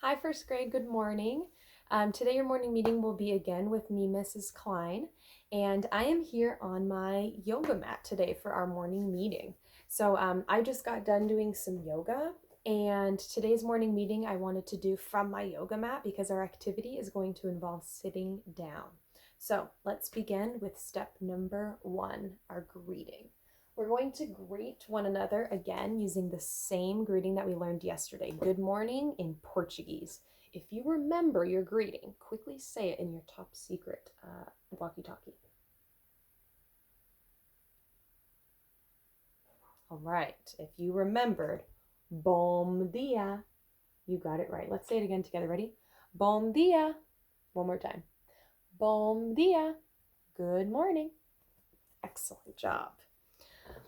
Hi, first grade. Good morning. Today, your morning meeting will be again with me, Mrs. Klein, and I am here on my yoga mat today for our morning meeting. I just got done doing some yoga, and today's morning meeting I wanted to do from my yoga mat because our activity is going to involve sitting down. So, let's begin with step number one, our greeting. We're going to greet one another again using the same greeting that we learned yesterday. Good morning in Portuguese. If you remember your greeting, quickly say it in your top secret walkie-talkie. All right, if you remembered, bom dia, you got it right. Let's say it again together. Ready? Bom dia. One more time. Bom dia. Good morning. Excellent job.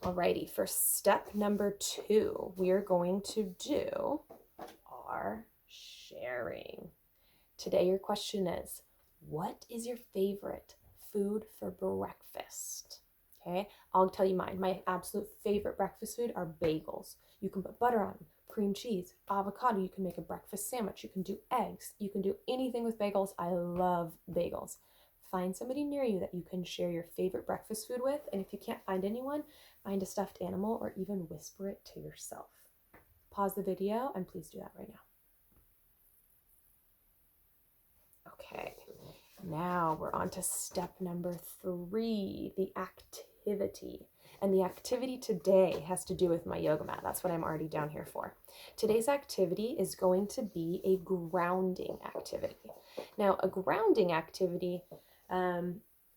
Alrighty, for step number 2, we are going to do our sharing. Today, your question is, what is your favorite food for breakfast? Okay, I'll tell you mine. My absolute favorite breakfast food are bagels. You can put butter on them, cream cheese, avocado. You can make a breakfast sandwich. You can do eggs. You can do anything with bagels. I love bagels. Find somebody near you that you can share your favorite breakfast food with. And if you can't find anyone, find a stuffed animal or even whisper it to yourself. Pause the video and please do that right now. Okay, now we're on to step number 3, the activity. And the activity today has to do with my yoga mat. That's what I'm already down here for. Today's activity is going to be a grounding activity. Now, a grounding activity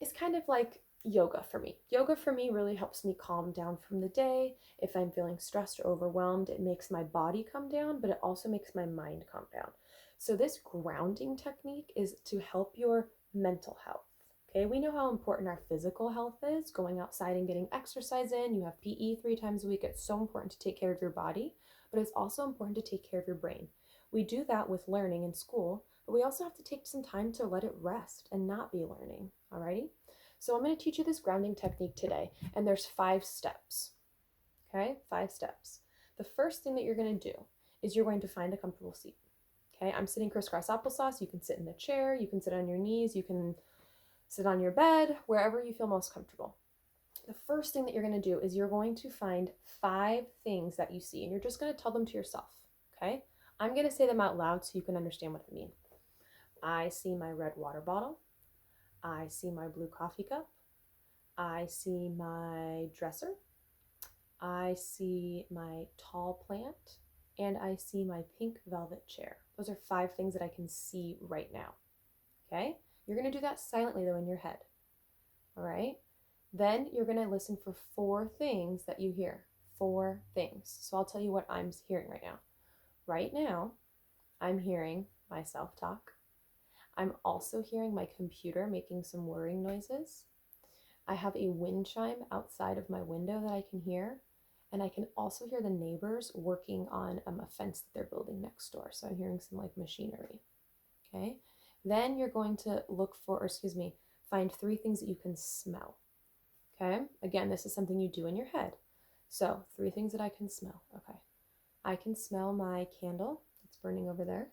is kind of like yoga for me. Yoga for me really helps me calm down from the day. If I'm feeling stressed or overwhelmed, it makes my body come down, but it also makes my mind calm down. So this grounding technique is to help your mental health. Okay, we know how important our physical health is, going outside and getting exercise in. You have PE 3 times a week. It's so important to take care of your body, but it's also important to take care of your brain. We do that with learning in school, but we also have to take some time to let it rest and not be learning. Alrighty? So I'm going to teach you this grounding technique today, and there's 5 steps. Okay, 5 steps. The first thing that you're going to do is you're going to find a comfortable seat. Okay, I'm sitting crisscross applesauce. You can sit in a chair, you can sit on your knees, you can sit on your bed, wherever you feel most comfortable. The first thing that you're going to do is you're going to find 5 things that you see, and you're just going to tell them to yourself. Okay, I'm going to say them out loud so you can understand what I mean. I see my red water bottle. I see my blue coffee cup. I see my dresser. I see my tall plant. And I see my pink velvet chair. Those are 5 things that I can see right now. Okay? You're going to do that silently though in your head. All right? Then you're going to listen for 4 things that you hear. 4 things. So I'll tell you what I'm hearing right now. Right now, I'm hearing my self-talk. I'm also hearing my computer making some whirring noises. I have a wind chime outside of my window that I can hear. And I can also hear the neighbors working on a fence that they're building next door. So I'm hearing some like machinery. Okay. Then you're going to find 3 things that you can smell. Okay. Again, this is something you do in your head. So 3 things that I can smell. Okay. I can smell my candle. It's burning over there.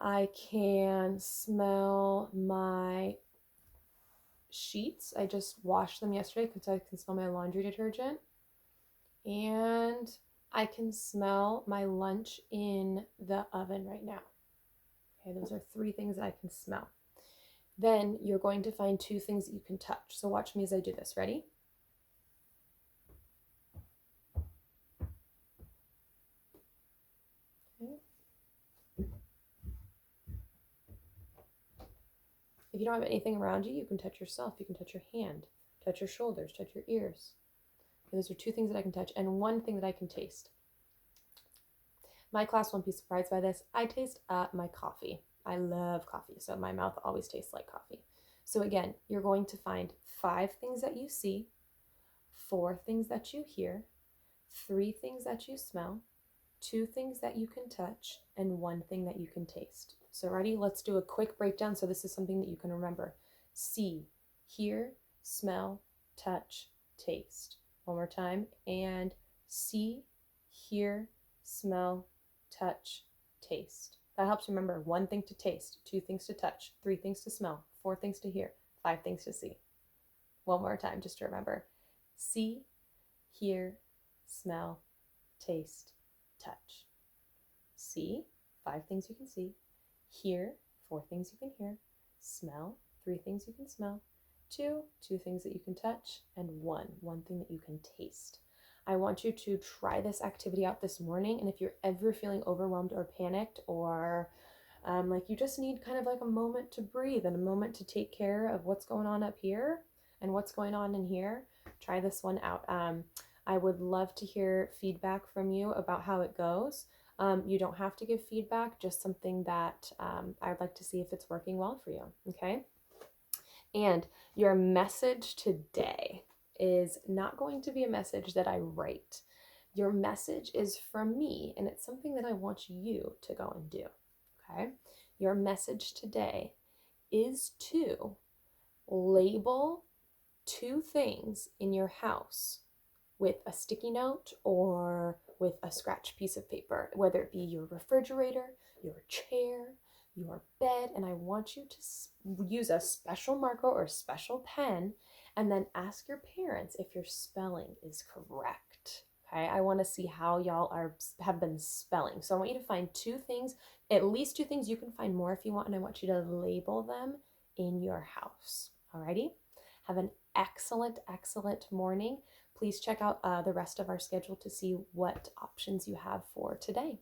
I can smell my sheets. I just washed them yesterday because I can smell my laundry detergent. And I can smell my lunch in the oven right now. Okay, those are 3 things that I can smell. Then you're going to find 2 things that you can touch. So watch me as I do this. Ready? Okay. If you don't have anything around you, you can touch yourself. You can touch your hand, touch your shoulders, touch your ears. Okay, those are 2 things that I can touch and 1 thing that I can taste. My class won't be surprised by this. I taste my coffee. I love coffee, so my mouth always tastes like coffee. So again, you're going to find 5 things that you see, 4 things that you hear, 3 things that you smell, 2 things that you can touch, and 1 thing that you can taste. So ready? Let's do a quick breakdown so this is something that you can remember. See, hear, smell, touch, taste. One more time. And see, hear, smell, touch, taste. That helps you remember 1 thing to taste, 2 things to touch, 3 things to smell, 4 things to hear, 5 things to see. One more time, just to remember. See, hear, smell, taste, touch. See, 5 things you can see. Hear, 4 things you can hear. Smell, 3 things you can smell. 2 things that you can touch. And 1 thing that you can taste. I want you to try this activity out this morning. And if you're ever feeling overwhelmed or panicked, or like you just need kind of like a moment to breathe and a moment to take care of what's going on up here and what's going on in here, try this one out. I would love to hear feedback from you about how it goes. You don't have to give feedback, just something that I'd like to see if it's working well for you, okay? And your message today is not going to be a message that I write. Your message is from me, and it's something that I want you to go and do, okay? Your message today is to label 2 things in your house with a sticky note or with a scratch piece of paper, whether it be your refrigerator, your chair, your bed, and I want you to use a special marker or a special pen and then ask your parents if your spelling is correct. Okay, I want to see how y'all have been spelling. So I want you to find 2 things, at least 2 things. You can find more if you want, and I want you to label them in your house. Alrighty? Have an excellent, excellent morning. Please check out the rest of our schedule to see what options you have for today.